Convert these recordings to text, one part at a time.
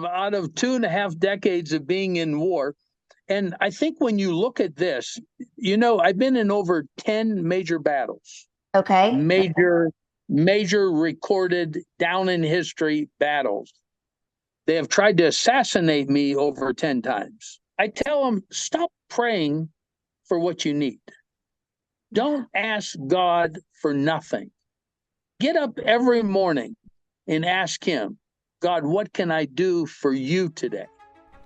out of 2.5 decades of being in war. And I think when you look at this, I've been in over 10 major battles. Okay. Major recorded down in history battles. They have tried to assassinate me over 10 times. I tell them, stop praying for what you need. Don't ask God for nothing. Get up every morning and ask him, God, what can I do for you today?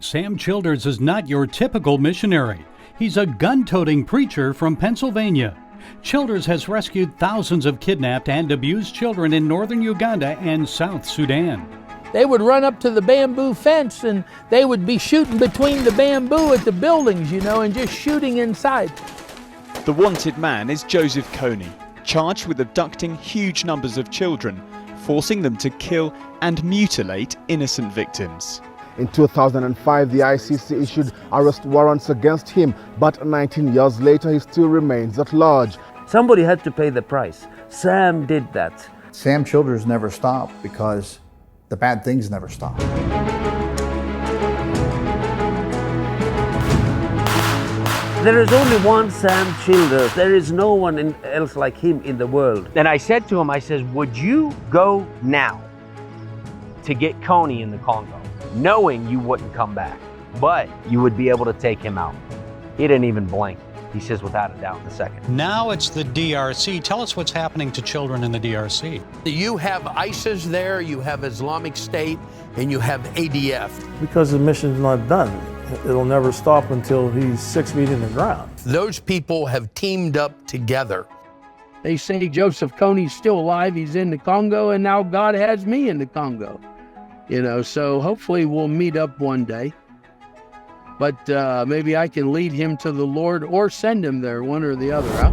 Sam Childers is not your typical missionary. He's a gun-toting preacher from Pennsylvania. Childers has rescued thousands of kidnapped and abused children in northern Uganda and South Sudan. They would run up to the bamboo fence and they would be shooting between the bamboo at the buildings, and just shooting inside. The wanted man is Joseph Kony, charged with abducting huge numbers of children, forcing them to kill and mutilate innocent victims. In 2005, the ICC issued arrest warrants against him, but 19 years later, he still remains at large. Somebody had to pay the price. Sam did that. Sam Childers never stopped because the bad things never stop. There is only one Sam Childers. There is no one else like him in the world. And I said to him, would you go now to get Kony in the Congo, knowing you wouldn't come back, but you would be able to take him out? He didn't even blink. He says, without a doubt, in a second. Now it's the DRC. Tell us what's happening to children in the DRC. You have ISIS there, you have Islamic State, and you have ADF. Because the mission's not done. It'll never stop until he's 6 feet in the ground. Those people have teamed up together. They say Joseph Kony's still alive, he's in the Congo, and now God has me in the Congo. So hopefully we'll meet up one day. But maybe I can lead him to the Lord or send him there, one or the other, huh?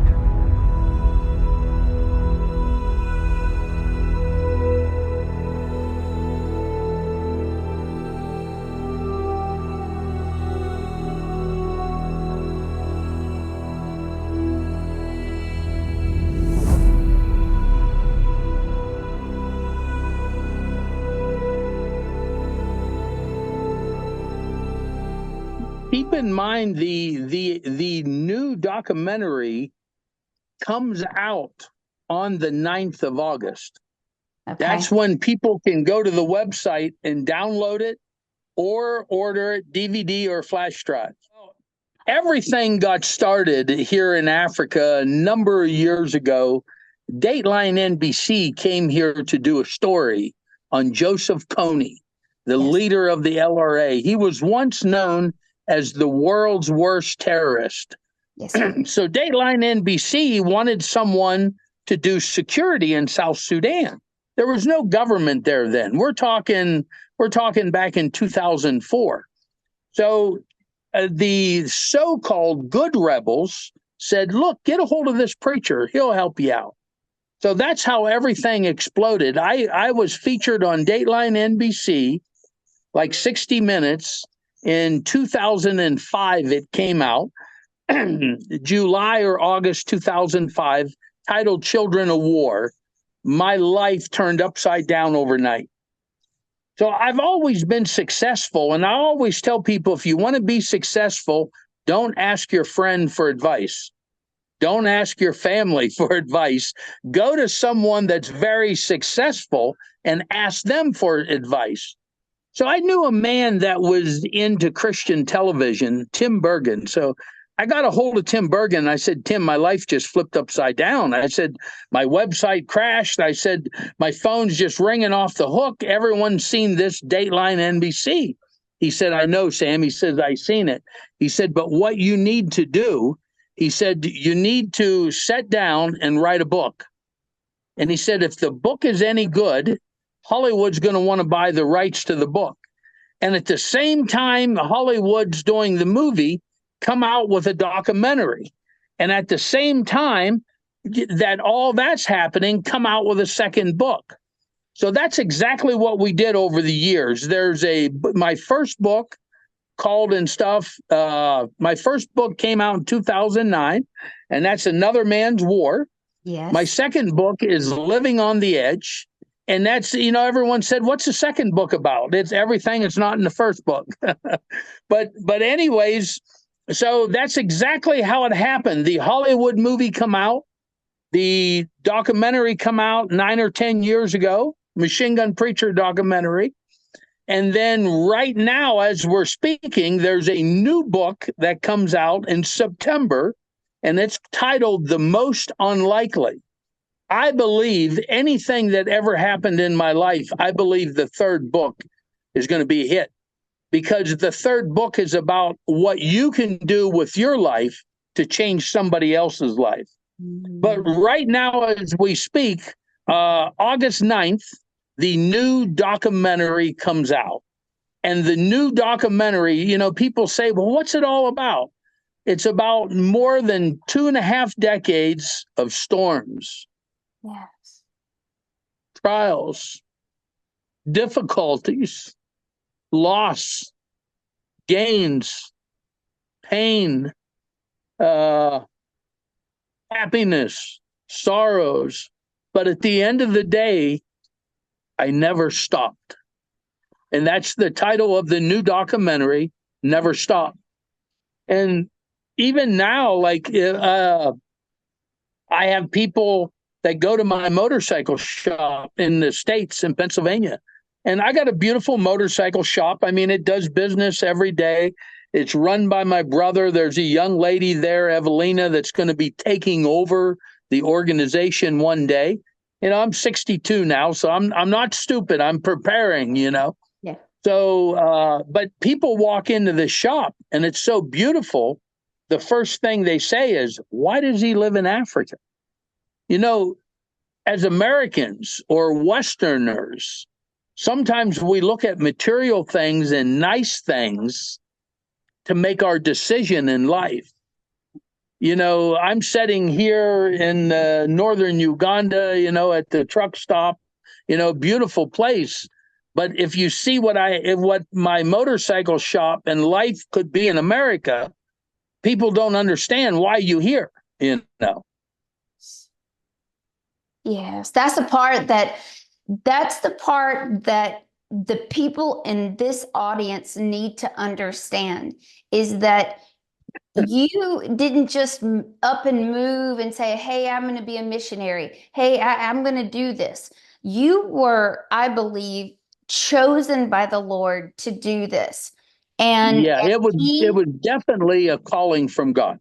Keep in mind the new documentary comes out on the 9th of August. Okay. That's when people can go to the website and download it or order it DVD or flash drive. Everything got started here in Africa a number of years ago. Dateline NBC came here to do a story on Joseph Kony, the leader of the LRA. He was once known as the world's worst terrorist. Yes. So Dateline NBC wanted someone to do security in South Sudan. There was no government there then. We're talking back in 2004. So the so-called good rebels said, look, get a hold of this preacher. He'll help you out. So that's how everything exploded. I was featured on Dateline NBC, like 60 Minutes. In 2005, it came out, July or August 2005, titled Children of War. My life turned upside down overnight. So I've always been successful, and I always tell people, if you want to be successful, don't ask your friend for advice. Don't ask your family for advice. Go to someone that's very successful and ask them for advice. So I knew a man that was into Christian television, Tim Bergen. So I got a hold of Tim Bergen. I said, Tim, my life just flipped upside down. I said, my website crashed. I said, my phone's just ringing off the hook. Everyone's seen this Dateline NBC. He said, I know, Sam. He says, I seen it. He said, but what you need to do, he said, you need to sit down and write a book. And he said, if the book is any good, Hollywood's going to want to buy the rights to the book. And at the same time, Hollywood's doing the movie, come out with a documentary. And at the same time that all that's happening, come out with a second book. So that's exactly what we did over the years. My first book called and stuff. My first book came out in 2009, and that's Another Man's War. Yes. My second book is Living on the Edge. And that's, everyone said, what's the second book about? It's everything that's not in the first book. But anyways, so that's exactly how it happened. The Hollywood movie come out, the documentary come out 9 or 10 years ago, Machine Gun Preacher documentary. And then right now, as we're speaking, there's a new book that comes out in September, and it's titled The Most Unlikely. I believe anything that ever happened in my life, I believe the third book is going to be a hit, because the third book is about what you can do with your life to change somebody else's life. But right now, as we speak, August 9th, the new documentary comes out. And the new documentary, people say, well, what's it all about? It's about more than 2.5 decades of storms, Yes. trials, difficulties, loss, gains, pain, happiness, sorrows. But at the end of the day, I never stopped. And that's the title of the new documentary, Never Stop. And even now, like, I have people that go to my motorcycle shop in the States, in Pennsylvania. And I got a beautiful motorcycle shop. I mean, it does business every day. It's run by my brother. There's a young lady there, Evelina, that's going to be taking over the organization one day. I'm 62 now, so I'm not stupid. I'm preparing, Yeah. So, but people walk into the shop and it's so beautiful. The first thing they say is, why does he live in Africa? As Americans or Westerners, sometimes we look at material things and nice things to make our decision in life. I'm sitting here in northern Uganda, at the truck stop, beautiful place. But if you see what my motorcycle shop and life could be in America, people don't understand why you here, Yes, that's the part that the people in this audience need to understand, is that you didn't just up and move and say, hey, I'm going to be a missionary. Hey, I'm going to do this. You were, I believe, chosen by the Lord to do this. And yeah, it was definitely a calling from God.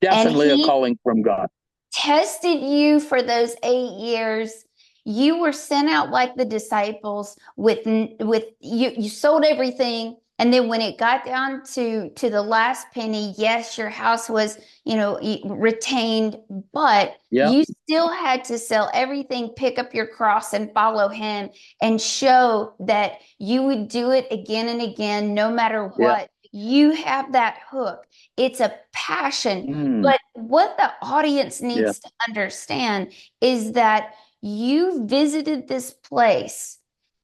Definitely a calling from God. Tested you for those 8 years. You were sent out like the disciples with you sold everything. And then when it got down to the last penny, yes, your house was, retained, but you still had to sell everything, pick up your cross and follow him, and show that you would do it again and again, no matter what. You have that hook. It's a passion. But what the audience needs to understand is that you visited this place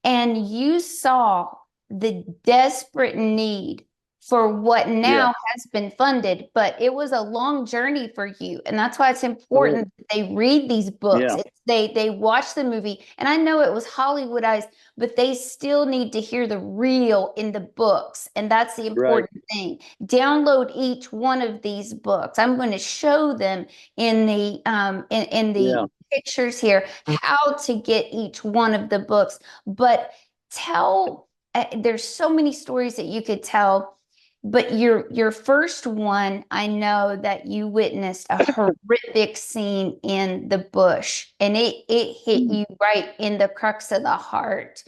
and you saw the desperate need for what now has been funded, but it was a long journey for you. And that's why it's important that they read these books. They watch the movie. And I know it was Hollywoodized, but they still need to hear the real in the books. And that's the important thing. Download each one of these books. I'm going to show them in the pictures here how to get each one of the books. But there's so many stories that you could tell, but your first one, I know that you witnessed a horrific scene in the bush, and it hit you right in the crux of the heart.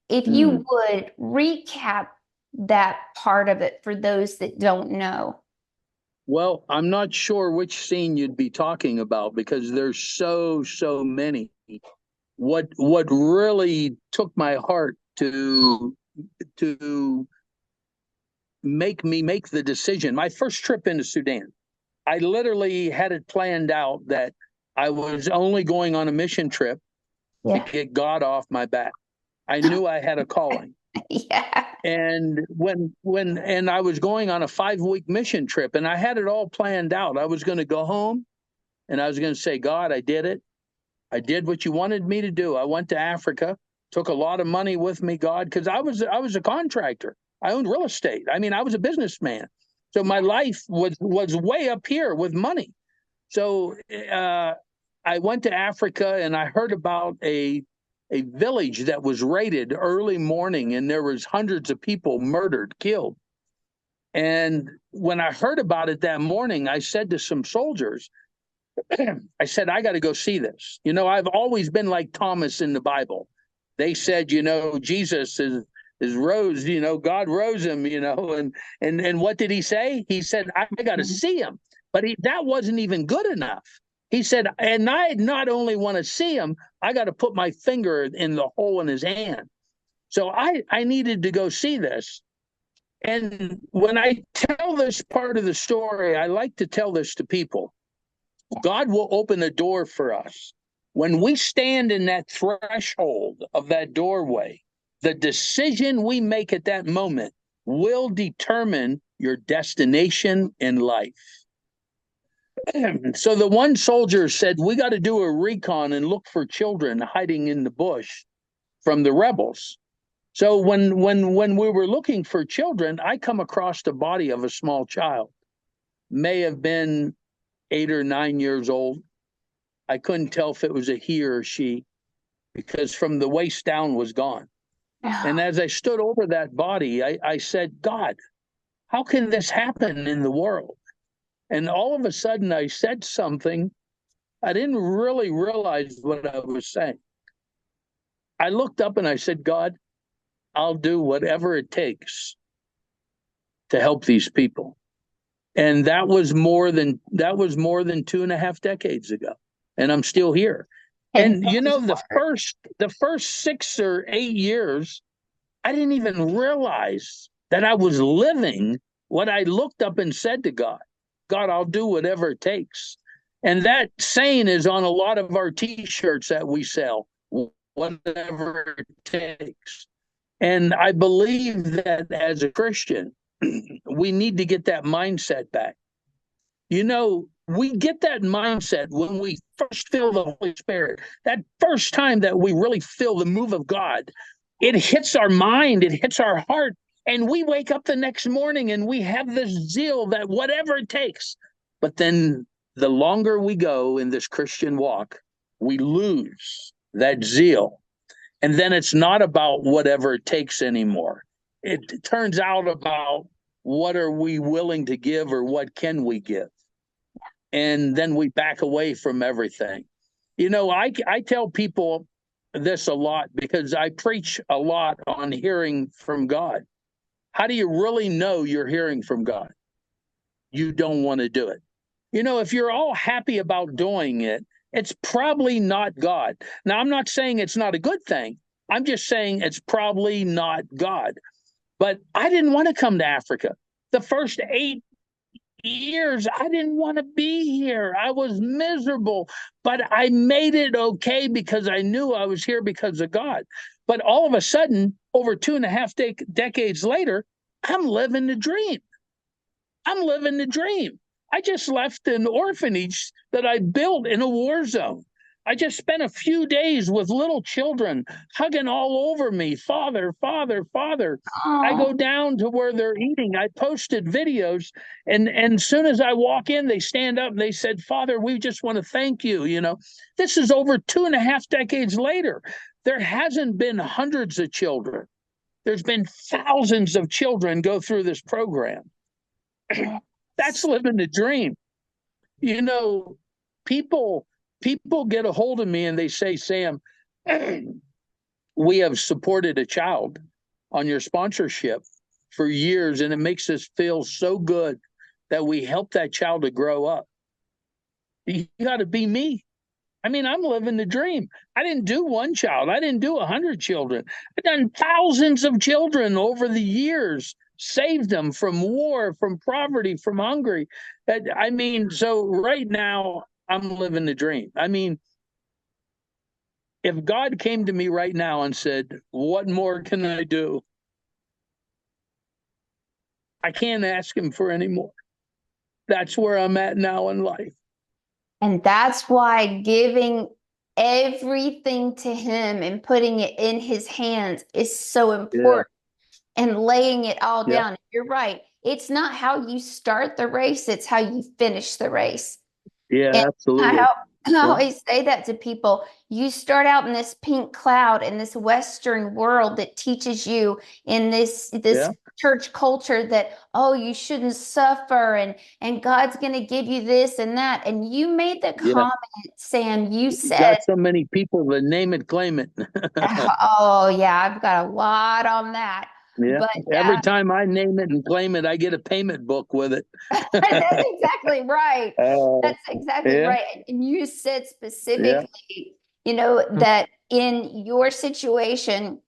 If you would recap that part of it for those that don't know. Well, I'm not sure which scene you'd be talking about, because there's so many. What really took my heart to make me make the decision. My first trip into Sudan, I literally had it planned out that I was only going on a mission trip to get God off my back. I knew I had a calling. And when I was going on a 5-week mission trip, and I had it all planned out. I was going to go home and I was going to say, God, I did it. I did what you wanted me to do. I went to Africa, took a lot of money with me, God, because I was a contractor. I owned real estate. I mean, I was a businessman. So my life was way up here with money. So I went to Africa and I heard about a village that was raided early morning, and there was hundreds of people murdered, killed. And when I heard about it that morning, I said to some soldiers, I said, I got to go see this. You know, I've always been like Thomas in the Bible. They said, you know, Jesus is rose, you know, God rose him, you know, and what did he say? He said, I got to see him. But that wasn't even good enough. He said, and I not only want to see him, I got to put my finger in the hole in his hand. So I needed to go see this. And when I tell this part of the story, I like to tell this to people. God will open a door for us. When we stand in that threshold of that doorway, the decision we make at that moment will determine your destination in life. So the one soldier said, we got to do a recon and look for children hiding in the bush from the rebels. So when we were looking for children, I come across the body of a small child, may have been 8 or 9 years old. I couldn't tell if it was a he or a she, because from the waist down was gone. And as I stood over that body, I said, God, how can this happen in the world? And all of a sudden I said something. I didn't really realize what I was saying. I looked up and I said, God, I'll do whatever it takes to help these people. And that was more than 2.5 decades ago. And I'm still here. And you know, the first 6 or 8 years, I didn't even realize that I was living what I looked up and said to God. God, I'll do whatever it takes. And that saying is on a lot of our T-shirts that we sell, whatever it takes. And I believe that as a Christian, we need to get that mindset back. You know, we get that mindset when we first feel the Holy Spirit. That first time that we really feel the move of God, it hits our mind, it hits our heart, and we wake up the next morning and we have this zeal that whatever it takes. But then the longer we go in this Christian walk, we lose that zeal. And then it's not about whatever it takes anymore. It turns out about what are we willing to give or what can we give? And then we back away from everything. You know, I tell people this a lot because I preach a lot on hearing from God. How do you really know you're hearing from God? You don't want to do it. You know, if you're all happy about doing it, it's probably not God. Now, I'm not saying it's not a good thing. I'm just saying it's probably not God. But I didn't want to come to Africa. The first 8 years, I didn't want to be here. I was miserable, but I made it okay because I knew I was here because of God. But all of a sudden, over 2.5 decades later, I'm living the dream. I'm living the dream. I just left an orphanage that I built in a war zone. I just spent a few days with little children hugging all over me. Father, Father, Father. Aww. I go down to where they're eating. I posted videos, and as soon as I walk in, they stand up and they said, Father, we just want to thank you. You know, this is over 2.5 decades later. There hasn't been hundreds of children. There's been thousands of children go through this program. That's living the dream. You know, people get a hold of me and they say, Sam, we have supported a child on your sponsorship for years, and it makes us feel so good that we help that child to grow up. You got to be me. I mean, I'm living the dream. I didn't do one child. I didn't do 100 children. I've done thousands of children over the years, saved them from war, from poverty, from hunger. I mean, so right now, I'm living the dream. I mean, if God came to me right now and said, what more can I do? I can't ask him for any more. That's where I'm at now in life. And that's why giving everything to him and putting it in his hands is so important, and laying it all down. You're right. It's not how you start the race, it's how you finish the race. Yeah, And absolutely. I always say that to people. You start out in this pink cloud in this Western world that teaches you in this church culture that, oh, you shouldn't suffer, and God's going to give you this and that. And you made the comment, Sam, you said, got so many people that name it, claim it. oh yeah, I've got a lot on that. Yeah. But every time I name it and claim it, I get a payment book with it. that's exactly right. That's exactly right. And you said specifically, you know, that in your situation,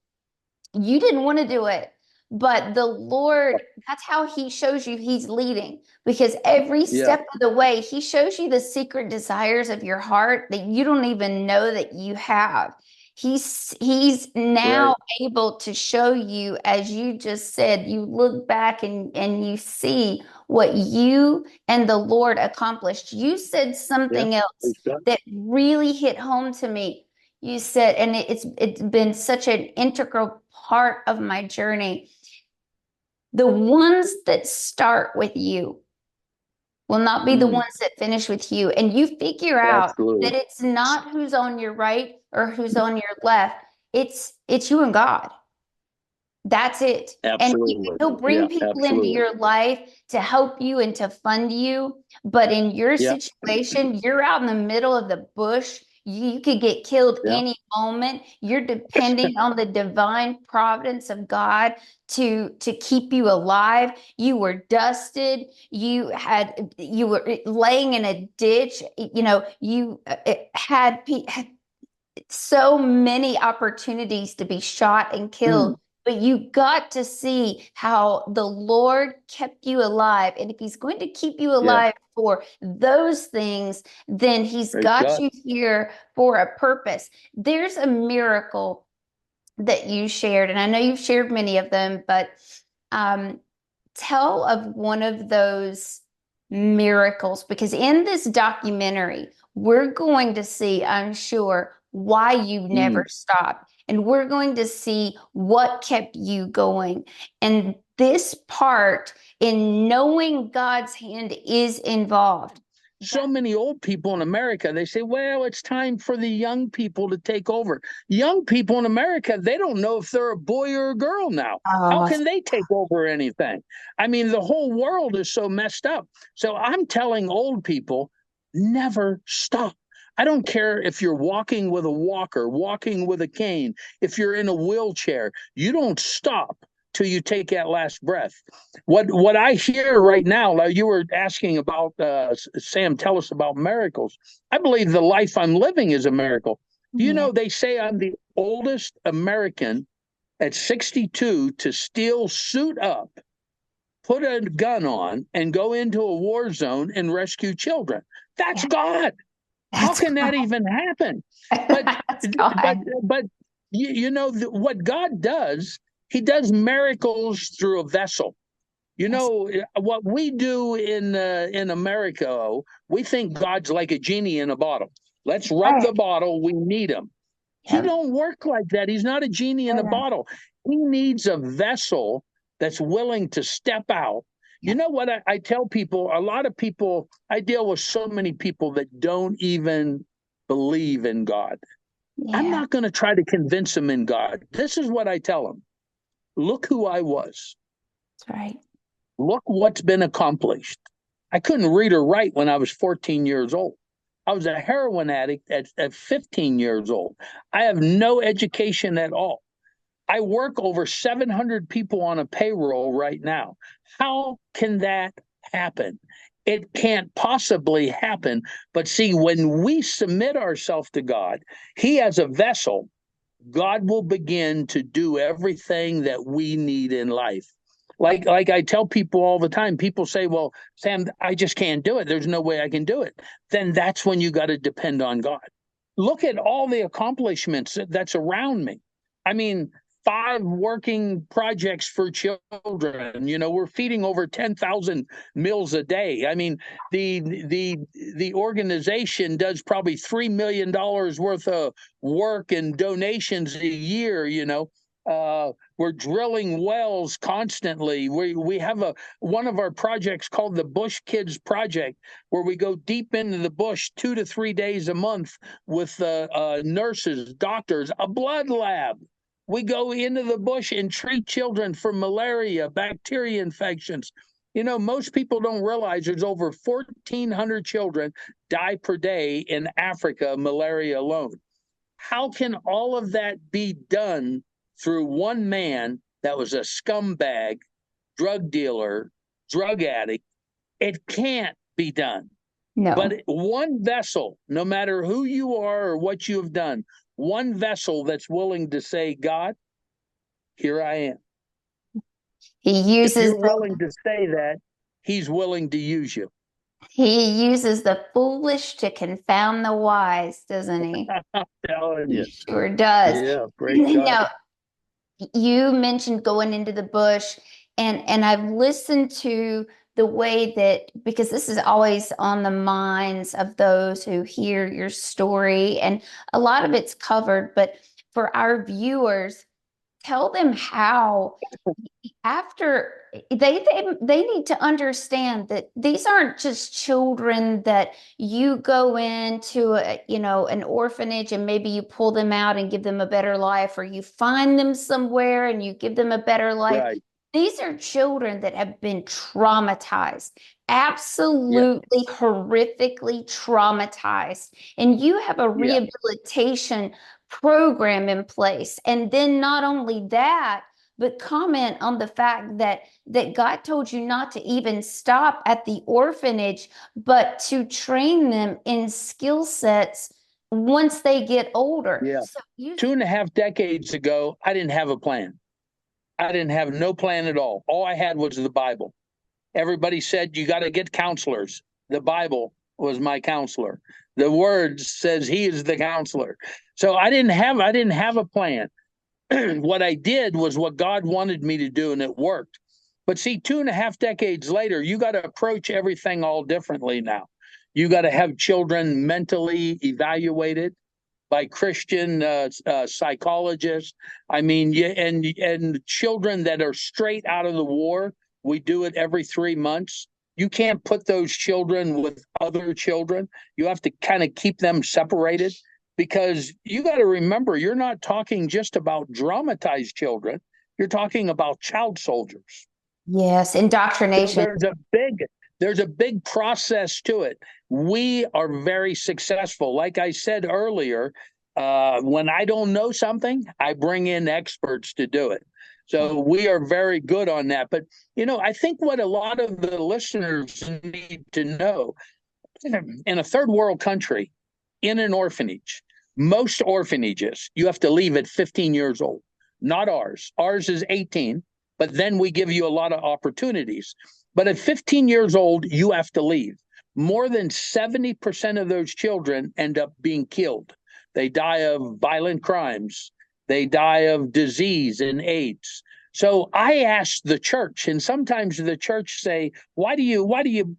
you didn't want to do it, but the Lord, that's how he shows you he's leading, because every step of the way, he shows you the secret desires of your heart that you don't even know that you have. He's now able to show you, as you just said, you look back and you see what you and the Lord accomplished. You said something else that really hit home to me. You said, and it's been such an integral part of my journey. The ones that start with you will not be the ones that finish with you. And you figure out that it's not who's on your right or who's on your left. It's you and God. That's it. Absolutely. And he'll bring people into your life to help you and to fund you. But in your situation, you're out in the middle of the bush. You could get killed any moment. You're depending on the divine providence of God to keep you alive. You were dusted. You were laying in a ditch. You know, you had so many opportunities to be shot and killed. But you got to see how the Lord kept you alive. And if he's going to keep you alive for those things, then he's got you here for a purpose. There's a miracle that you shared, and I know you've shared many of them, but tell of one of those miracles, because in this documentary, we're going to see, I'm sure, why you never stopped. And we're going to see what kept you going. And this part in knowing God's hand is involved. So many old people in America, they say, well, it's time for the young people to take over. Young people in America, they don't know if they're a boy or a girl now. How can they take over anything? I mean, the whole world is so messed up. So I'm telling old people, never stop. I don't care if you're walking with a walker, walking with a cane, if you're in a wheelchair, you don't stop till you take that last breath. What I hear right now, like you were asking about, Sam, tell us about miracles. I believe the life I'm living is a miracle. Do you know they say I'm the oldest American at 62 to still suit up, put a gun on, and go into a war zone and rescue children? That's God. How can that even happen? But you know what God does? He does miracles through a vessel. You know what we do in America? We think God's like a genie in a bottle. Let's rub the bottle. We need him. He don't work like that. He's not a genie in a bottle. He needs a vessel that's willing to step out. You know what I tell people? A lot of people, I deal with so many people that don't even believe in God. I'm not going to try to convince them in God. This is what I tell them. Look who I was. That's right. Look what's been accomplished. I couldn't read or write when I was 14 years old. I was a heroin addict at 15 years old. I have no education at all. I work over 700 people on a payroll right now. How can that happen? It can't possibly happen. But see, when we submit ourselves to God, he has a vessel. God will begin to do everything that we need in life. Like I tell people all the time, people say, well, Sam, I just can't do it. There's no way I can do it. Then that's when you got to depend on God. Look at all the accomplishments that's around me. I mean, 5 working projects for children. You know, we're feeding over 10,000 meals a day. I mean, the organization does probably $3 million worth of work and donations a year. You know, we're drilling wells constantly. We have one of our projects called the Bush Kids Project, where we go deep into the bush 2 to 3 days a month with nurses, doctors, a blood lab. We go into the bush and treat children for malaria, bacteria infections. You know, most people don't realize there's over 1,400 children die per day in Africa, malaria alone. How can all of that be done through one man that was a scumbag, drug dealer, drug addict? It can't be done. No. But one vessel, no matter who you are or what you have done, one vessel that's willing to say, God, here I am. He uses if you're willing to say that, he's willing to use you. He uses the foolish to confound the wise, doesn't he? I'm telling you. He sure does. Yeah, great job. Now, you mentioned going into the bush, and I've listened to the way that, because this is always on the minds of those who hear your story, and a lot of it's covered, but for our viewers, tell them how after they need to understand that these aren't just children that you go into an orphanage and maybe you pull them out and give them a better life, or you find them somewhere and you give them a better life. Right. These are children that have been traumatized, absolutely horrifically traumatized. And you have a rehabilitation program in place. And then not only that, but comment on the fact that God told you not to even stop at the orphanage, but to train them in skill sets once they get older. Yeah. So 2.5 decades ago, I didn't have a plan. I didn't have no plan at all. All I had was the Bible. Everybody said, you got to get counselors. The Bible was my counselor. The Word says he is the counselor. So I didn't have a plan. What I did was what God wanted me to do, and it worked. But see, 2.5 decades later, you got to approach everything all differently now. You got to have children mentally evaluated by Christian psychologists. I mean, and children that are straight out of the war, we do it every 3 months. You can't put those children with other children. You have to kind of keep them separated, because you got to remember, you're not talking just about dramatized children. You're talking about child soldiers. Yes, indoctrination. So there's a big process to it. We are very successful. Like I said earlier, when I don't know something, I bring in experts to do it. So we are very good on that. But, I think what a lot of the listeners need to know, in a third world country, in an orphanage, most orphanages, you have to leave at 15 years old. Not ours. Ours is 18, but then we give you a lot of opportunities. But at 15 years old, you have to leave. More than 70% of those children end up being killed. They die of violent crimes. They die of disease and AIDS. So I asked the church, and sometimes the church say, why do you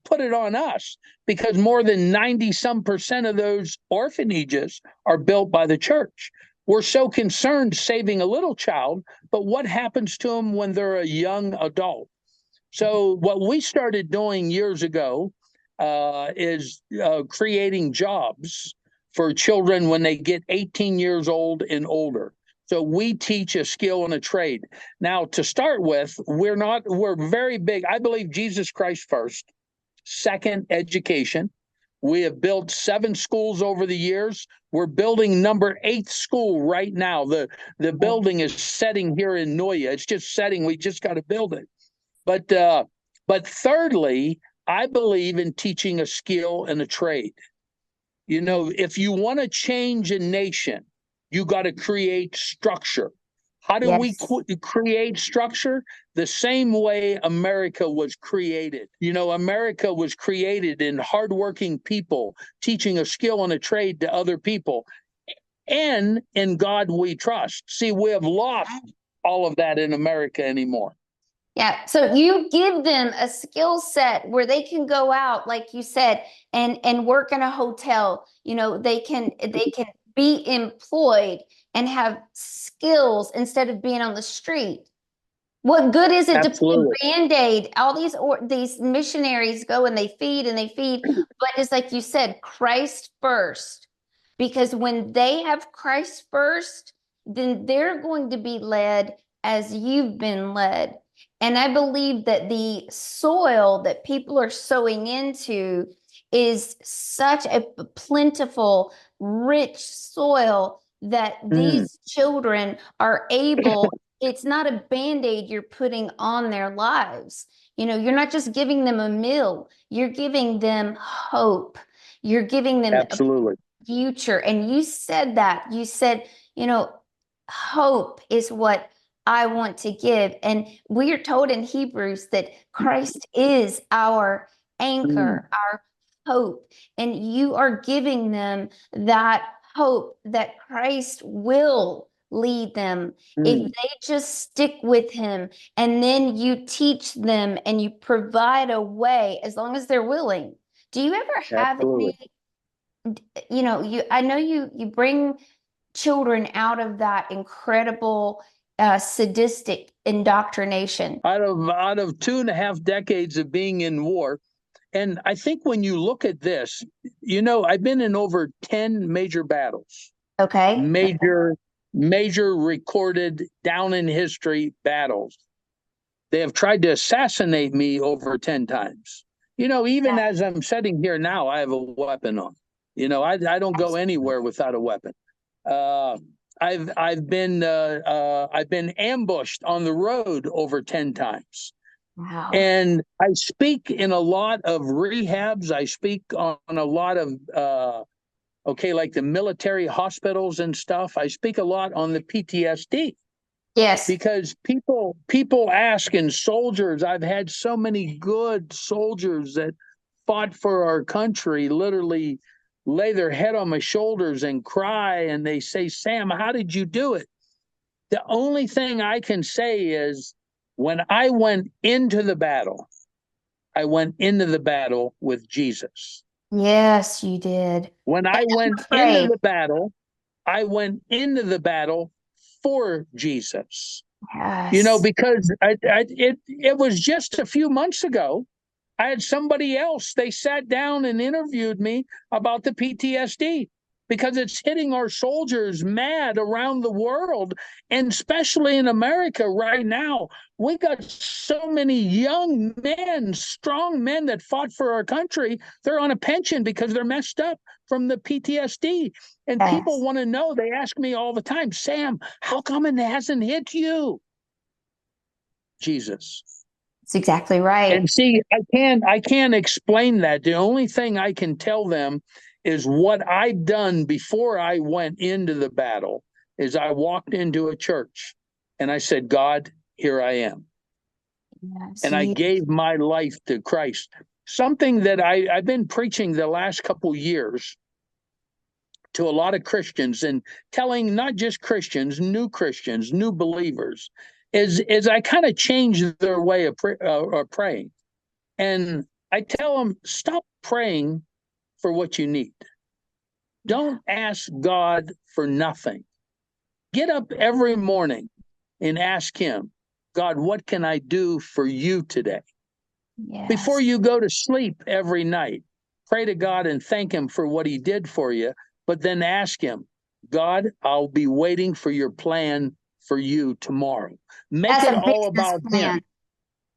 put it on us? Because more than 90% of those orphanages are built by the church. We're so concerned saving a little child, but what happens to them when they're a young adult? So what we started doing years ago is creating jobs for children when they get 18 years old and older. So we teach a skill and a trade. Now, to start with, we're very big. I believe Jesus Christ first. Second, education. We have built 7 schools over the years. We're building number 8th school right now. The building is setting here in Noya. It's just setting. We just got to build it. But thirdly, I believe in teaching a skill and a trade. If you want to change a nation, you got to create structure. How do we create structure? The same way America was created. America was created in hardworking people teaching a skill and a trade to other people. and in God we trust. See, we have lost all of that in America anymore. Yeah. So you give them a skill set where they can go out, like you said, and work in a hotel. You know, they can be employed and have skills instead of being on the street. What good is it to put a Band-Aid? All these missionaries go and they feed, but it's like you said, Christ first. Because when they have Christ first, then they're going to be led as you've been led. And I believe that the soil that people are sowing into is such a plentiful, rich soil that these children are able, it's not a Band-Aid you're putting on their lives. You know, you're not just giving them a meal, you're giving them hope. You're giving them Absolutely. a future. And you said that. You said, you know, hope is what I want to give. And we are told in Hebrews that Christ is our anchor, our hope. And you are giving them that hope that Christ will lead them if they just stick with him. And then you teach them and you provide a way as long as they're willing. Do you ever have any, you know, I know you bring children out of that incredible sadistic indoctrination. Out of 2.5 decades of being in war. And I think when you look at this, you know, I've been in over 10 major battles. Okay. Major recorded down in history battles. They have tried to assassinate me over 10 times. You know, even as I'm sitting here now, I have a weapon on. You know, I don't go anywhere without a weapon. I've been ambushed on the road over 10 times. Wow. And I speak in a lot of rehabs. I speak on a lot of like the military hospitals and stuff. I speak a lot on the PTSD. Yes. Because people ask, and soldiers, I've had so many good soldiers that fought for our country literally lay their head on my shoulders and cry, and they say, Sam, how did you do it? The only thing I can say is when I went into the battle, I went into the battle with Jesus. Yes, you did. When I went into the battle, I went into the battle for Jesus. Yes. You know, because it was just a few months ago, I had somebody else, they sat down and interviewed me about the PTSD because it's hitting our soldiers mad around the world, and especially in America right now. We got so many young men, strong men that fought for our country. They're on a pension because they're messed up from the PTSD. And people want to know, they ask me all the time, Sam, how come it hasn't hit you? Jesus. That's exactly right. And see, I can't explain that. The only thing I can tell them is what I've done before I went into the battle is I walked into a church and I said, God, here I am. Yes, and I gave my life to Christ. Something that I've been preaching the last couple years to a lot of Christians, and telling not just Christians, new believers, is I kind of change their way of praying. And I tell them, stop praying for what you need. Don't ask God for nothing. Get up every morning and ask him, God, what can I do for you today? Yes. Before you go to sleep every night, pray to God and thank him for what he did for you, but then ask him, God, I'll be waiting for your plan for you tomorrow. Make it all about him.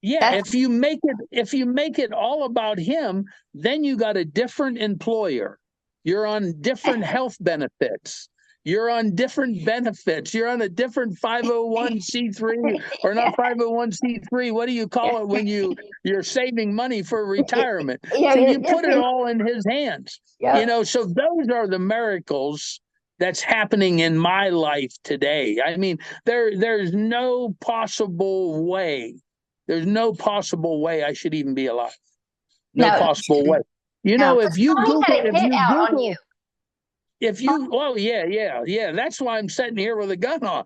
Yeah, if you make it all about him, then you got a different employer. You're on different health benefits. You're on different benefits. You're on a different 501c3 or not 501c3. What do you call it when you're saving money for retirement? So you put it all in his hands. Yep. You know, so those are the miracles that's happening in my life today. I mean, there's no possible way. There's no possible way I should even be alive. No possible way. You know, if you Google, if you, oh yeah, that's why I'm sitting here with a gun on.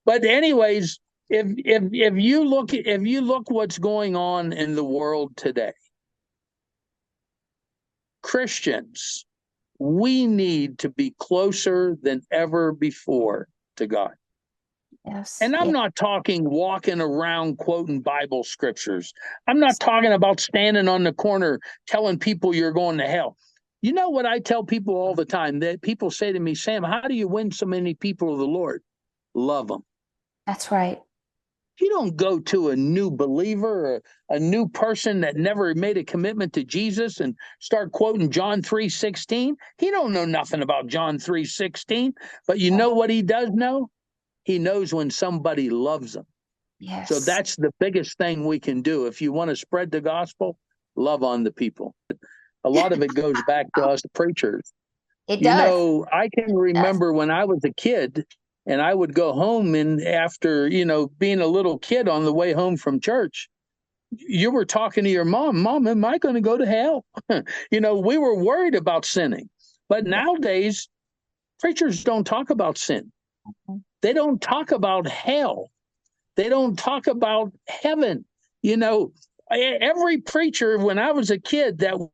but anyways, if you look what's going on in the world today, Christians, we need to be closer than ever before to God. Yes. And I'm not talking walking around quoting Bible scriptures. I'm not talking about standing on the corner telling people you're going to hell. You know what I tell people all the time? That people say to me, Sam, how do you win so many people to the Lord? Love them. That's right. You don't go to a new believer or a new person that never made a commitment to Jesus and start quoting John 3:16. He don't know nothing about John 3:16, but you know what he does know? He knows when somebody loves him. Yes. So that's the biggest thing we can do. If you want to spread the gospel, love on the people. A lot of it goes back to us preachers. It does. You know, I can remember when I was a kid and I would go home, and after, being a little kid on the way home from church, you were talking to your mom, am I going to go to hell? We were worried about sinning. But nowadays, preachers don't talk about sin. They don't talk about hell. They don't talk about heaven. Every preacher, when I was a kid, that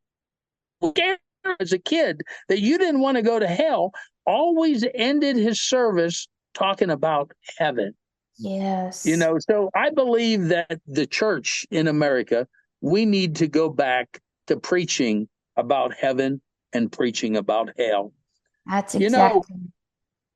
you didn't want to go to hell, always ended his service talking about heaven. Yes. So I believe that the church in America, we need to go back to preaching about heaven and preaching about hell. That's exactly.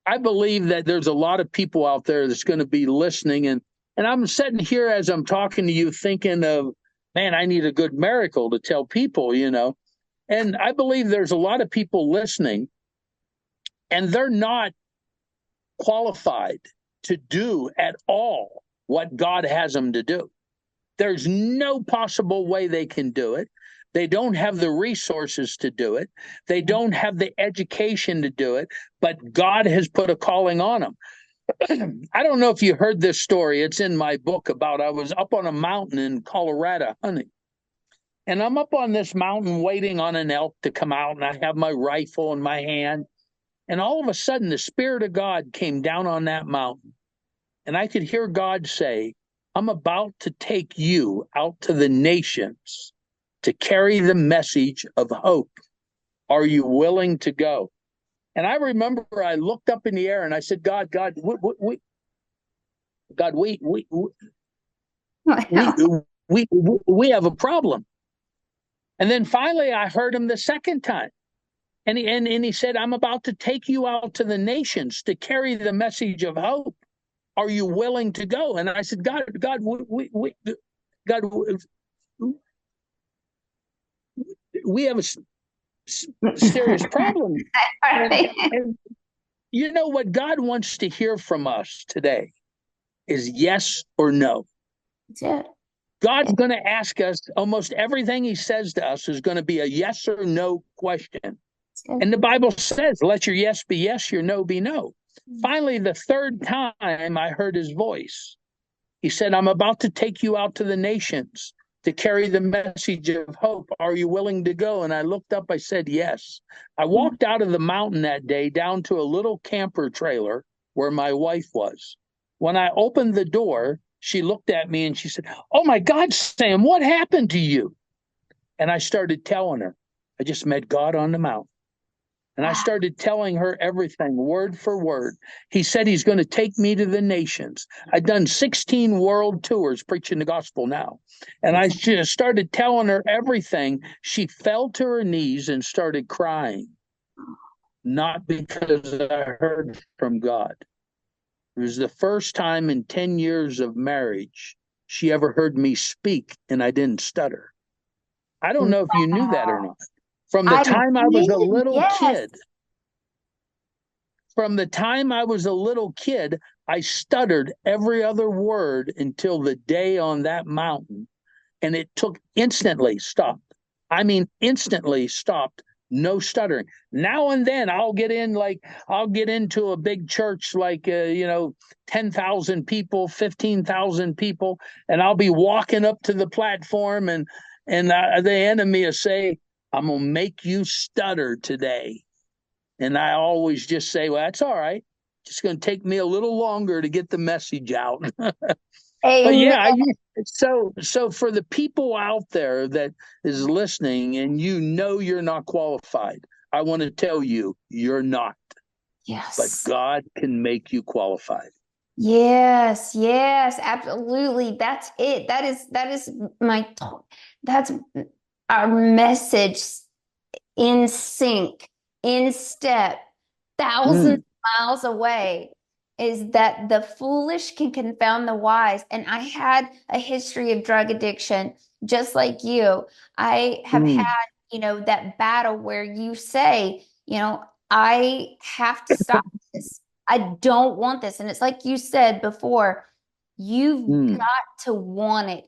I believe that there's a lot of people out there that's going to be listening, and I'm sitting here as I'm talking to you thinking of, man, I need a good miracle to tell people, and I believe there's a lot of people listening, and they're not qualified to do at all what God has them to do. There's no possible way they can do it. They don't have the resources to do it. They don't have the education to do it, but God has put a calling on them. I don't know if you heard this story. It's in my book about I was up on a mountain in Colorado hunting. And I'm up on this mountain waiting on an elk to come out, and I have my rifle in my hand. And all of a sudden, the Spirit of God came down on that mountain. And I could hear God say, I'm about to take you out to the nations to carry the message of hope. Are you willing to go? And I remember I looked up in the air and I said, God, we have a problem. And then finally I heard him the second time. And he said, I'm about to take you out to the nations to carry the message of hope. Are you willing to go? And I said, God, we have a serious problem. And you know what God wants to hear from us today is yes or no. That's it. God's going to ask us, almost everything he says to us is going to be a yes or no question. And the Bible says, let your yes be yes, your no be no. Finally, the third time I heard his voice, he said, I'm about to take you out to the nations to carry the message of hope. Are you willing to go? And I looked up, I said, yes. I walked out of the mountain that day down to a little camper trailer where my wife was. When I opened the door, she looked at me and she said, oh my God, Sam, what happened to you? And I started telling her, I just met God on the mountain. And I started telling her everything, word for word. He said he's going to take me to the nations. I'd done 16 world tours preaching the gospel now. And I just started telling her everything. She fell to her knees and started crying. Not because I heard from God. It was the first time in 10 years of marriage she ever heard me speak and I didn't stutter. I don't know if you knew that or not. From the time I was a little kid, I stuttered every other word until the day on that mountain. And it took instantly stopped. I mean, instantly stopped. No stuttering. Now and then I'll get into a big church like, 10,000 people, 15,000 people, and I'll be walking up to the platform and the enemy will say, I'm going to make you stutter today. And I always just say, well, that's all right. It's going to take me a little longer to get the message out. But yeah, so for the people out there that is listening and you're not qualified, I want to tell you, you're not. Yes. But God can make you qualified. Yes, absolutely. That's it. That's our message, in sync, in step, thousands of miles away, is that the foolish can confound the wise. And I had a history of drug addiction, just like you. I have had, that battle where you say, I have to stop this. I don't want this. And it's like you said before, you've got to want it.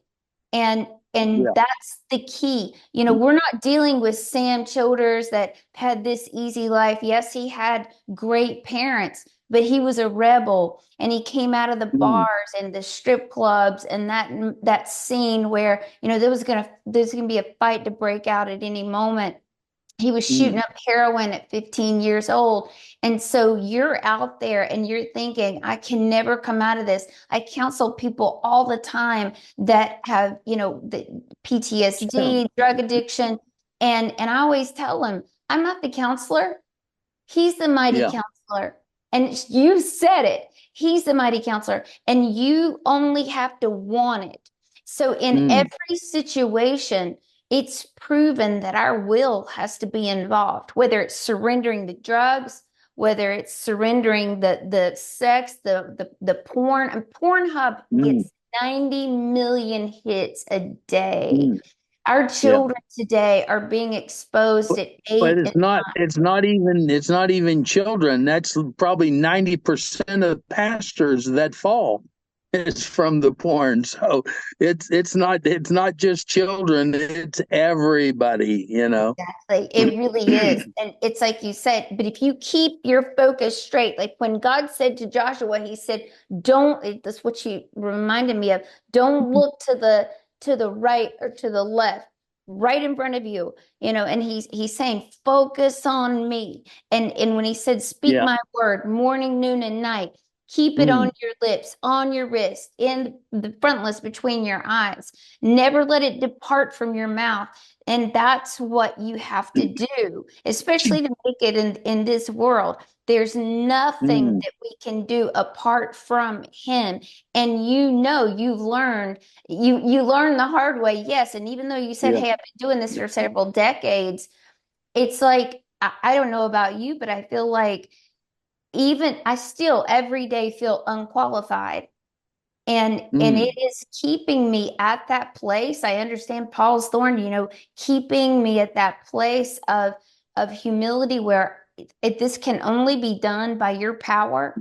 And that's the key. We're not dealing with Sam Childers that had this easy life. Yes, he had great parents, but he was a rebel, and he came out of the bars and the strip clubs and that scene where, there's gonna be a fight to break out at any moment. He was shooting up heroin at 15 years old. And so you're out there and you're thinking, I can never come out of this. I counsel people all the time that have, the PTSD, drug addiction. And I always tell them, I'm not the counselor. He's the mighty counselor. And you said it. He's the mighty counselor. And you only have to want it. So in every situation, it's proven that our will has to be involved, whether it's surrendering the drugs, whether it's surrendering the sex, the porn. And Pornhub gets 90 million hits a day. Our children today are being exposed at 8. But it's not even children. That's probably 90% of pastors that fall. It's from the porn. So it's not just children, it's everybody, Exactly. It really is. And it's like you said, but if you keep your focus straight, like when God said to Joshua, he said, that's what you reminded me of. Don't look to the right or to the left, right in front of you, and he's saying, focus on me. And when he said, speak my word, morning, noon, and night, keep it on your lips, on your wrist, in the frontlets between your eyes. Never let it depart from your mouth. And that's what you have to do, especially to make it in this world. There's nothing that we can do apart from him. And you've learned, you learned the hard way. Yes. And even though you said, hey, I've been doing this for several decades, it's like, I don't know about you, but I feel like I still every day feel unqualified. And it is keeping me at that place. I understand Paul's thorn, keeping me at that place of humility where this can only be done by your power.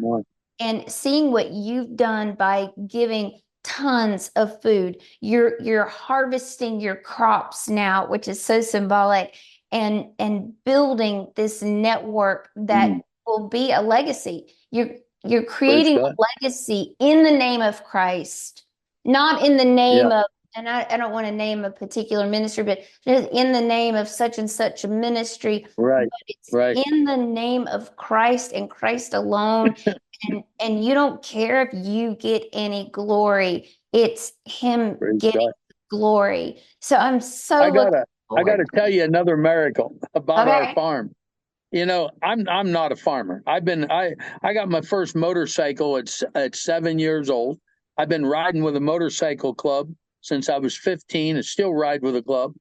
And seeing what you've done by giving tons of food. You're harvesting your crops now, which is so symbolic, and building this network that will be a legacy. You're creating a legacy in the name of Christ, not in the name of, and I don't want to name a particular ministry, but in the name of such and such a ministry. Right. But it's in the name of Christ and Christ alone. and you don't care if you get any glory. It's him getting glory. So I'm so I gotta tell you another miracle about our farm. I'm not a farmer. I got my first motorcycle at 7 years old. I've been riding with a motorcycle club since I was 15 and still ride with a club.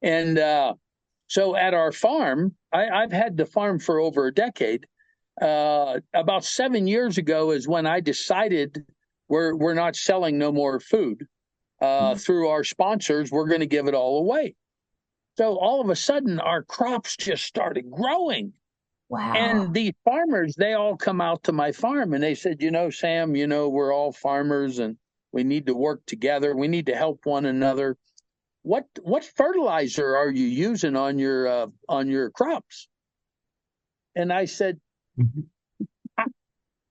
And so at our farm, I've had the farm for over a decade. About 7 years ago is when I decided we're not selling no more food. Through our sponsors, we're going to give it all away. So all of a sudden, our crops just started growing. Wow. And these farmers, they all come out to my farm and they said, Sam, we're all farmers and we need to work together. We need to help one another. What fertilizer are you using on your crops? And I said,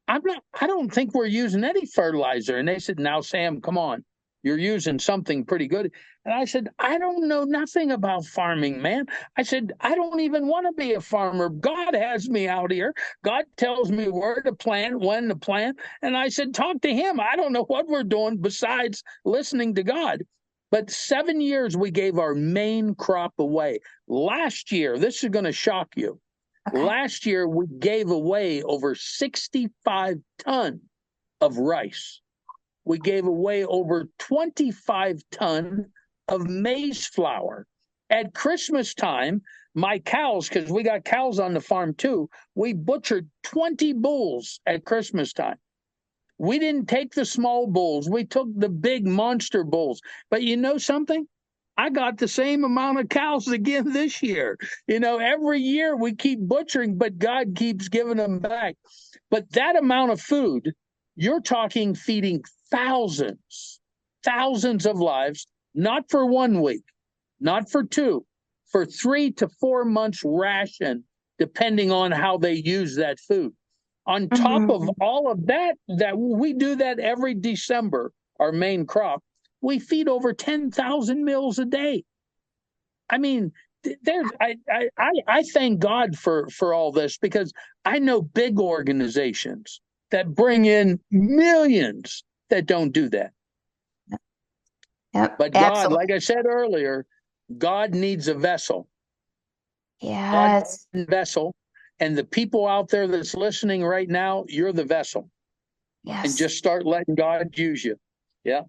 I don't think we're using any fertilizer. And they said, now, Sam, come on. you're using something pretty good. And I said, I don't know nothing about farming, man. I said, I don't even want to be a farmer. God has me out here. God tells me where to plant, when to plant. And I said, talk to him. I don't know what we're doing besides listening to God. But 7 years we gave our main crop away. Last year, this is going to shock you. Okay. Last year, we gave away over 65 tons of rice. We gave away over 25 tons of maize flour. At Christmas time, my cows, because we got cows on the farm too, we butchered 20 bulls at Christmas time. We didn't take the small bulls. We took the big monster bulls. But you know something? I got the same amount of cows again this year. You know, every year we keep butchering, but God keeps giving them back. But that amount of food, you're talking feeding thousands of lives, not for 1 week, not for 2, for 3 to 4 months ration, depending on how they use that food. On top of all of that, that we do that every December, our main crop, we feed over 10,000 meals a day. I mean, I thank God for all this, because I know big organizations that bring in millions that don't do that. Yep, But God, absolutely. like I said earlier, God needs a vessel. Yes. God needs a vessel. And the people out there that's listening right now, you're the vessel. Yes. And just start letting God use you. Yeah.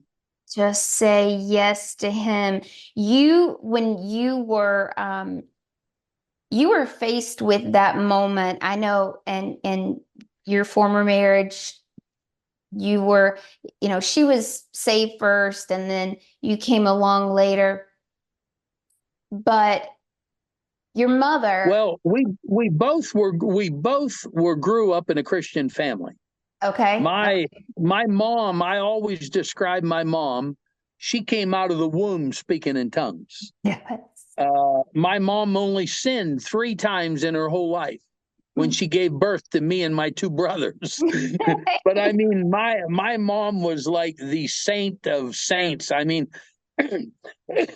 Just say yes to him. When you were faced with that moment, I know, and in your former marriage, you were, she was saved first, and then you came along later. But your mother. Well, we both grew up in a Christian family. Okay. My mom, I always describe my mom, she came out of the womb speaking in tongues. Yes. My mom only sinned 3 times in her whole life, when she gave birth to me and my 2 brothers. But I mean, my mom was like the saint of saints. I mean,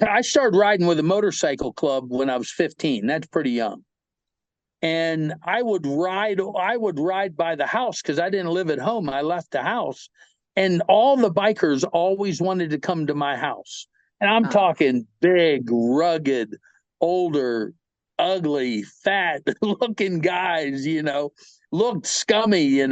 I started riding with a motorcycle club when I was 15. That's pretty young. And I would ride by the house, because I didn't live at home. I left the house, and all the bikers always wanted to come to my house. And I'm talking big, rugged, older, ugly, fat looking guys, looked scummy,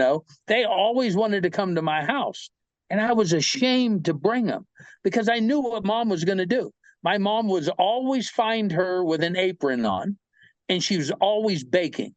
They always wanted to come to my house. And I was ashamed to bring them, because I knew what mom was going to do. My mom was always find her with an apron on, and she was always baking.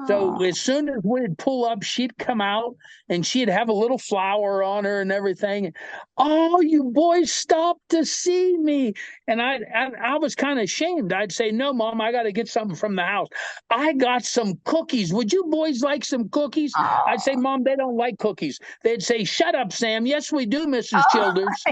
So as soon as we'd pull up, she'd come out and she'd have a little flour on her and everything. Oh, you boys stopped to see me. And I was kind of ashamed. I'd say, no, Mom, I got to get something from the house. I got some cookies. Would you boys like some cookies? I'd say, Mom, they don't like cookies. They'd say, shut up, Sam. Yes, we do, Mrs. Childers.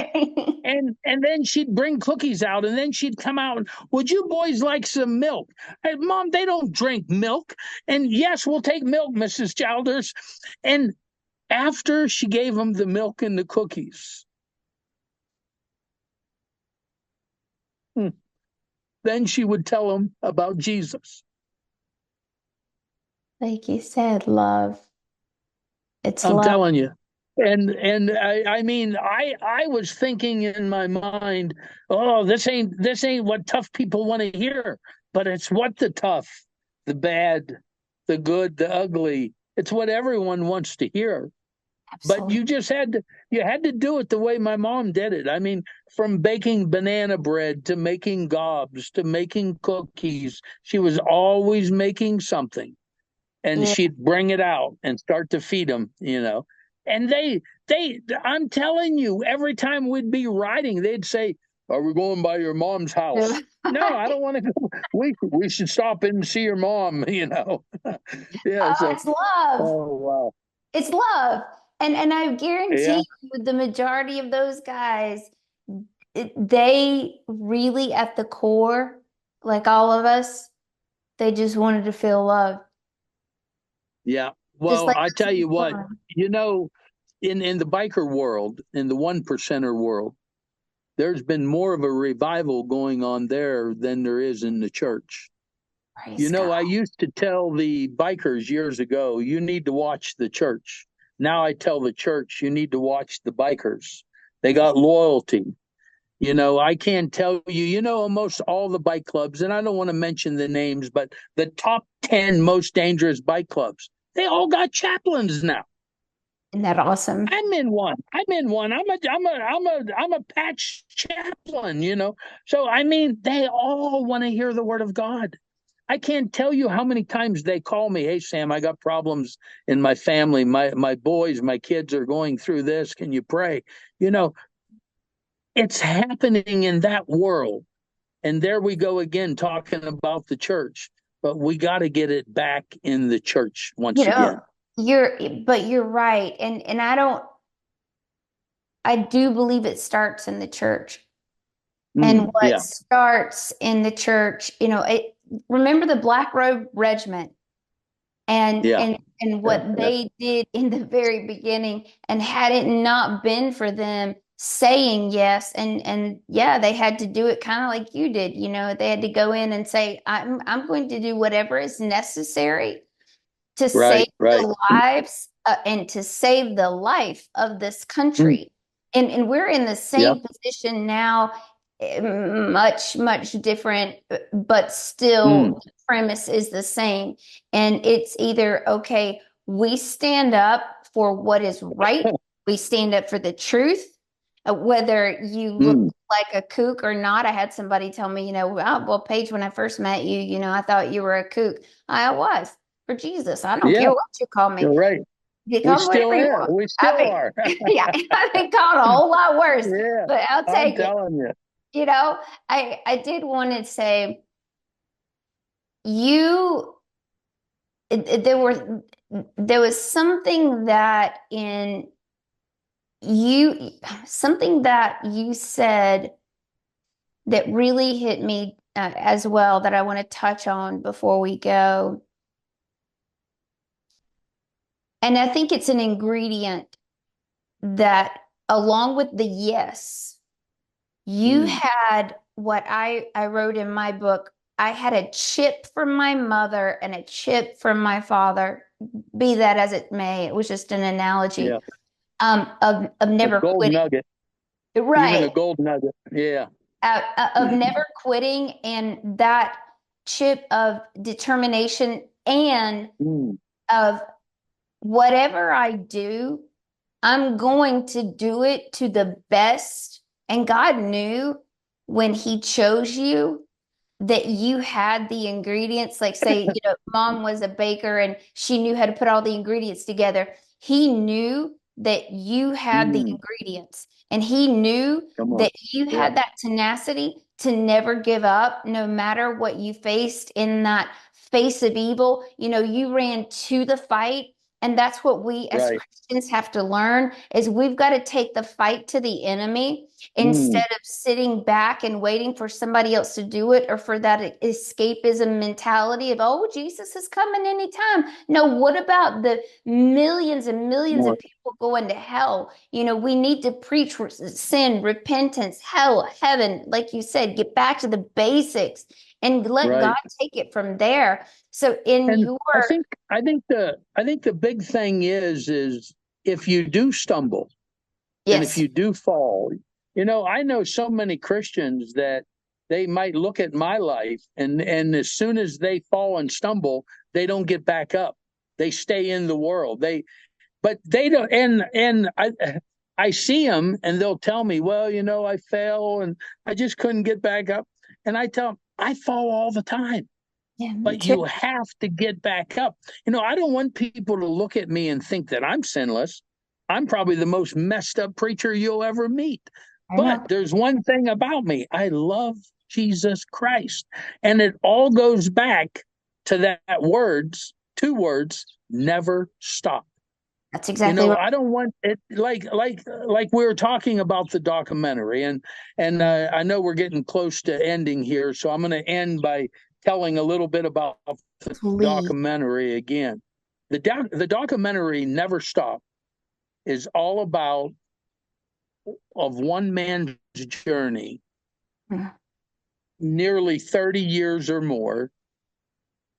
And then she'd bring cookies out, and then she'd come out and, would you boys like some milk? Hey, Mom, they don't drink milk. And yes, we'll take milk, Mrs. Childers. And after she gave them the milk and the cookies, then she would tell them about Jesus. Like you said, love. It's I'm love. telling you. And I mean, I was thinking in my mind, oh, this ain't what tough people want to hear, but it's what the tough, the bad, the good, the ugly, it's what everyone wants to hear. But you just had to do it the way my mom did it. I mean, from baking banana bread to making gobs to making cookies, she was always making something. And she'd bring it out and start to feed them, And I'm telling you, every time we'd be riding, they'd say, are we going by your mom's house? No, I don't want to go. We should stop in and see your mom, Yeah. It's love. Oh, wow. It's love. And I guarantee you, the majority of those guys, they really, at the core, like all of us, they just wanted to feel love. Yeah. Well, I tell you what, in the biker world, in the 1%er world, there's been more of a revival going on there than there is in the church. Praise I God. used to tell the bikers years ago, you need to watch the church. Now I tell the church, you need to watch the bikers. They got loyalty. I can't tell you, almost all the bike clubs, and I don't want to mention the names, but the top 10 most dangerous bike clubs, they all got chaplains now. Isn't that awesome? I'm in one. I'm a patch chaplain, So they all want to hear the word of God. I can't tell you how many times they call me, hey Sam, I got problems in my family. My boys, my kids are going through this. Can you pray? It's happening in that world. And there we go again, talking about the church. But we got to get it back in the church once again. You're right. And I do believe it starts in the church. And what starts in the church, remember the Black Robe Regiment and what they did in the very beginning, and had it not been for them saying yes, and they had to do it kind of like you did, they had to go in and say, I'm going to do whatever is necessary to save the lives and to save the life of this country. And we're in the same position now, much, much different, but still the premise is the same. And it's either, okay, we stand up for what is right. We stand up for the truth, whether you look like a kook or not. I had somebody tell me, well, Paige, when I first met you, I thought you were a kook. I was. For Jesus, I don't care what you call me. You're right. You call me whatever you want. We still are. I've been called a whole lot worse, but I'll take it. I'm telling you. I did want to say, there was something that you said that really hit me as well, that I want to touch on before we go. And I think it's an ingredient that, along with the yes, you had what I wrote in my book. I had a chip from my mother and a chip from my father, be that as it may. It was just an analogy of never quitting. Nugget. Right. Even a gold nugget. Yeah. Of never quitting, and that chip of determination and of whatever I do, I'm going to do it to the best. And God knew when He chose you that you had the ingredients. Like, say, Mom was a baker and she knew how to put all the ingredients together. He knew that you had the ingredients, and He knew that you had that tenacity to never give up, no matter what you faced in that face of evil. You ran to the fight. And that's what we as Christians have to learn, is we've got to take the fight to the enemy instead of sitting back and waiting for somebody else to do it, or for that escapism mentality of, oh, Jesus is coming anytime. No, what about the millions and millions of people going to hell? We need to preach sin, repentance, hell, heaven, like you said, get back to the basics and let God take it from there. So I think the big thing is if you do stumble, and if you do fall, I know so many Christians that they might look at my life, and as soon as they fall and stumble, they don't get back up. They stay in the world. But they don't. And I see them, and they'll tell me, well, I fell and I just couldn't get back up. And I tell them, I fall all the time. Yeah, but you have to get back up. I don't want people to look at me and think that I'm sinless. I'm probably the most messed up preacher you'll ever meet. But there's one thing about me. I love Jesus Christ. And it all goes back to that two words, never stop. That's exactly right. I don't want it like we were talking about the documentary, and I know we're getting close to ending here, so I'm going to end by telling a little bit about the documentary again. The documentary Never Stop is all about of one man's journey, Mm. nearly 30 years or more,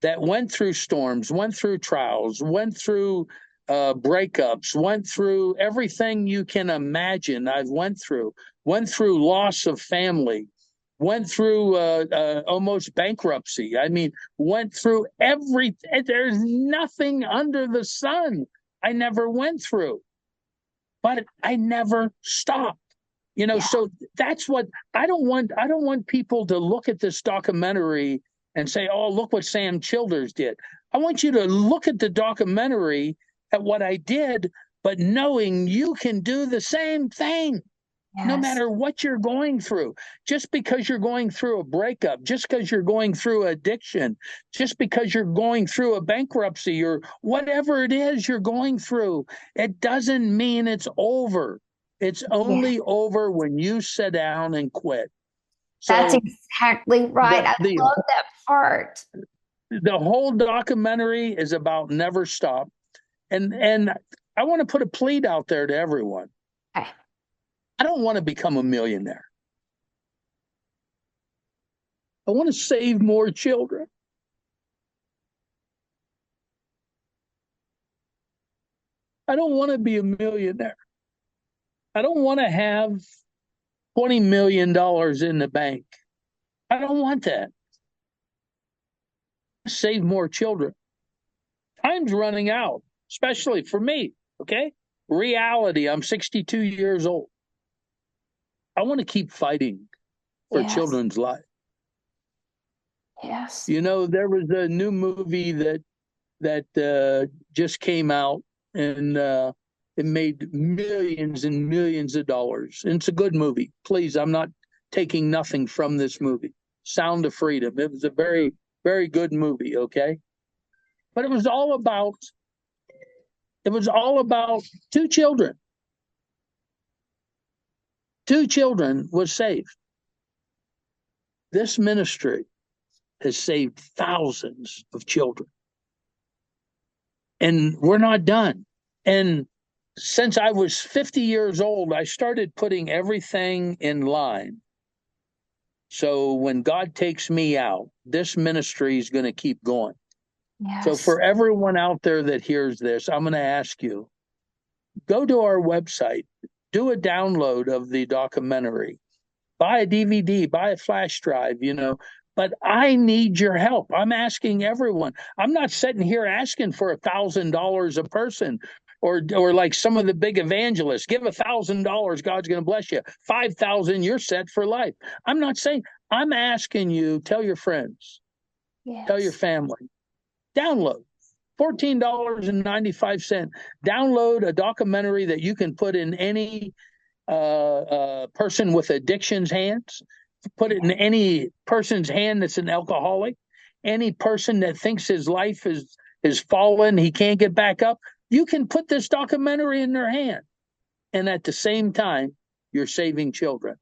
that went through storms, went through trials, went through breakups, went through everything you can imagine. I've went through loss of family, went through almost bankruptcy. I mean, went through everything. There's nothing under the sun I never went through, but I never stopped. You know, so that's what I don't want people to look at this documentary and say, "Oh, look what Sam Childers did." I want you to look at the documentary at what I did, but knowing you can do the same thing. No matter what you're going through. Just because you're going through a breakup, just because you're going through addiction, just because you're going through a bankruptcy or whatever it is you're going through, it doesn't mean it's over. It's only over when you sit down and quit. So that's exactly right. I love that part. The whole documentary is about never stop. And I want to put a plea out there to everyone. Okay. I don't want to become a millionaire. I want to save more children. I don't want to be a millionaire. I don't want to have $20 million in the bank. I don't want that. Save more children. Time's running out, especially for me, okay? Reality, I'm 62 years old. I want to keep fighting for children's life. Yes. You know, there was a new movie that just came out, and it made millions and millions of dollars. And it's a good movie. Please, I'm not taking nothing from this movie. Sound of Freedom. It was a very, very good movie, okay? But it was all about two children. 2 children was saved. This ministry has saved thousands of children. And we're not done. And since I was 50 years old, I started putting everything in line. So when God takes me out, this ministry is going to keep going. Yes. So for everyone out there that hears this, I'm going to ask you, go to our website, do a download of the documentary, buy a DVD, buy a flash drive, you know, but I need your help. I'm asking everyone. I'm not sitting here asking for $1,000 a person or like some of the big evangelists, give $1,000, God's going to bless you. 5,000, you're set for life. I'm not saying, I'm asking you, tell your friends, tell your family, download. $14.95. Download a documentary that you can put in any person with addiction's hands. Put it in any person's hand that's an alcoholic. Any person that thinks his life is fallen, he can't get back up. You can put this documentary in their hand, and at the same time, you're saving children.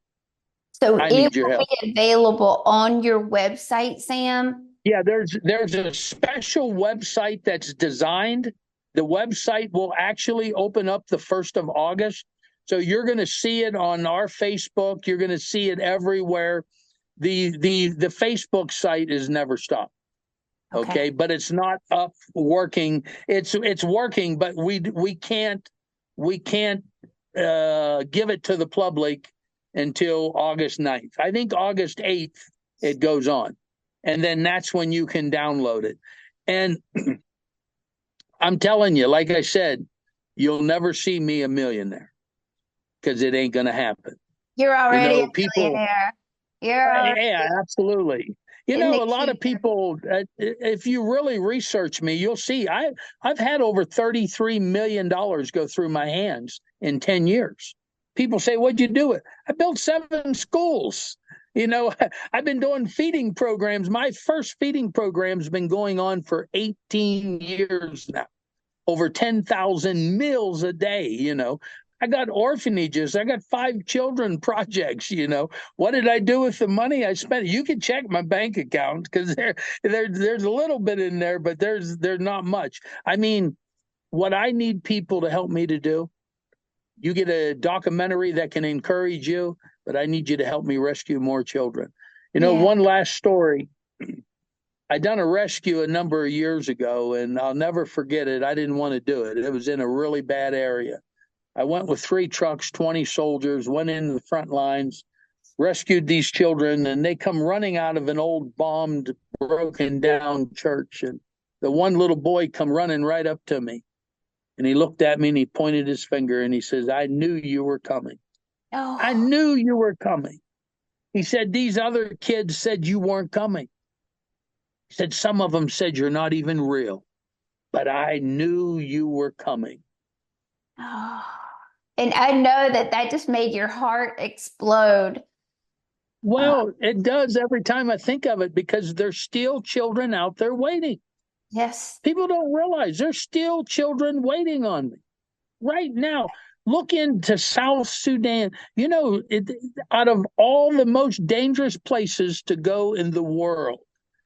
So I it need your will help. be available on your website, Sam? Yeah, there's a special website that's designed. The website will actually open up the 1st of August. So you're going to see it on our Facebook. You're going to see it everywhere. The Facebook site is never stopped. Okay, but it's not up working. It's working, but we can't give it to the public until August 9th. I think August 8th it goes on. And then that's when you can download it. And I'm telling you, like I said, you'll never see me a millionaire because it ain't going to happen. You're already a people, millionaire. Yeah, absolutely. You know, a lot of people, if you really research me, you'll see I've had over $33 million go through my hands in 10 years. People say, what'd you do it? I built 7 schools. You know, I've been doing feeding programs. My first feeding program's been going on for 18 years now. Over 10,000 meals a day, you know. I got orphanages. I got 5 children projects, you know. What did I do with the money I spent? You can check my bank account because there's a little bit in there, but there's not much. I mean, what I need people to help me to do You get a documentary that can encourage you, but I need you to help me rescue more children. One last story. I done a rescue a number of years ago, and I'll never forget it. I didn't want to do it. It was in a really bad area. I went with 3 trucks, 20 soldiers, went into the front lines, rescued these children, and they come running out of an old bombed, broken down church. And the one little boy come running right up to me. And he looked at me and he pointed his finger and he says, I knew you were coming. Oh. I knew you were coming. He said, these other kids said you weren't coming. He said, some of them said you're not even real, but I knew you were coming. Oh. And I know that just made your heart explode. Well, it does every time I think of it, because there's still children out there waiting. Yes. People don't realize there's still children waiting on me right now. Look into South Sudan. Out of all the most dangerous places to go in the world,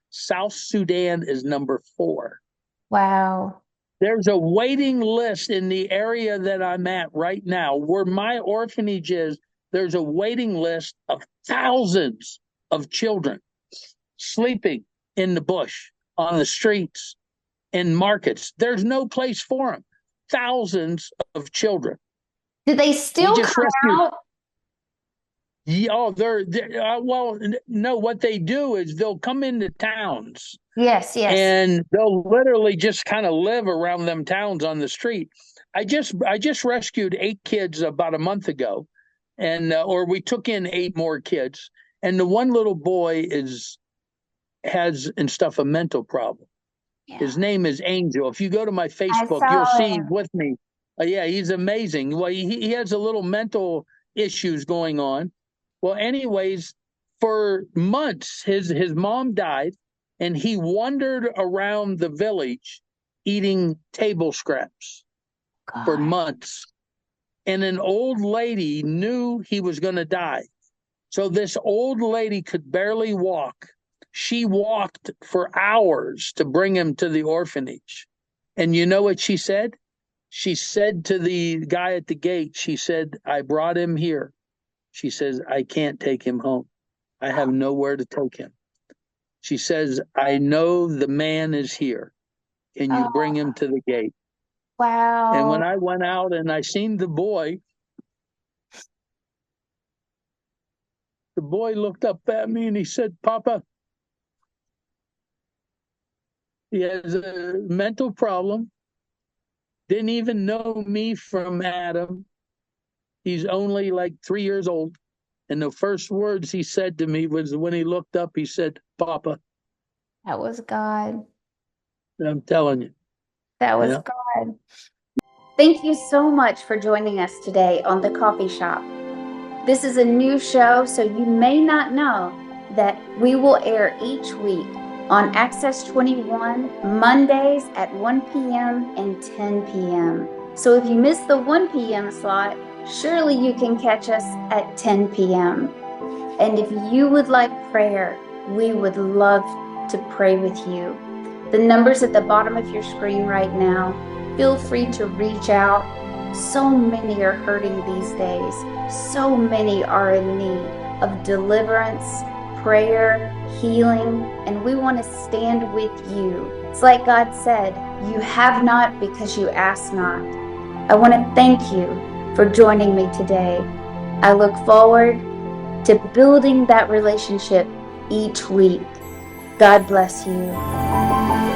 South Sudan is number 4. Wow. There's a waiting list in the area that I'm at right now, where my orphanage is. There's a waiting list of thousands of children sleeping in the bush, on the streets, in markets. There's no place for them. Thousands of children. Do they still come out? Yeah, no, what they do is they'll come into towns. Yes. And they'll literally just kind of live around them towns on the street. I just rescued 8 kids about a month ago, and we took in 8 more kids. And the one little boy has a mental problem. Yeah. His name is Angel. If you go to my Facebook, you'll see with me. He's amazing. Well, he has a little mental issues going on. Well, anyways, for months, his mom died, and he wandered around the village eating table scraps for months. And an old lady knew he was going to die. So this old lady could barely walk. She walked for hours to bring him to the orphanage. And you know what she said? She said to the guy at the gate, she said, I brought him here. She says, I can't take him home. I have nowhere to take him. She says, I know the man is here. Can you bring him to the gate? Wow. And when I went out and I seen the boy looked up at me and he said, Papa, he has a mental problem. Didn't even know me from Adam. He's only like 3 years old. And the first words he said to me was, when he looked up, he said, Papa. That was God. I'm telling you. That was God. Thank you so much for joining us today on The Coffee Shop. This is a new show, so you may not know that we will air each week on Access 21, Mondays at 1 p.m. and 10 p.m. So if you miss the 1 p.m. slot, surely you can catch us at 10 p.m. And if you would like prayer, we would love to pray with you. The number's at the bottom of your screen right now. Feel free to reach out. So many are hurting these days. So many are in need of deliverance, prayer, healing, and we want to stand with you. It's like God said, you have not because you ask not. I want to thank you for joining me today. I look forward to building that relationship each week. God bless you.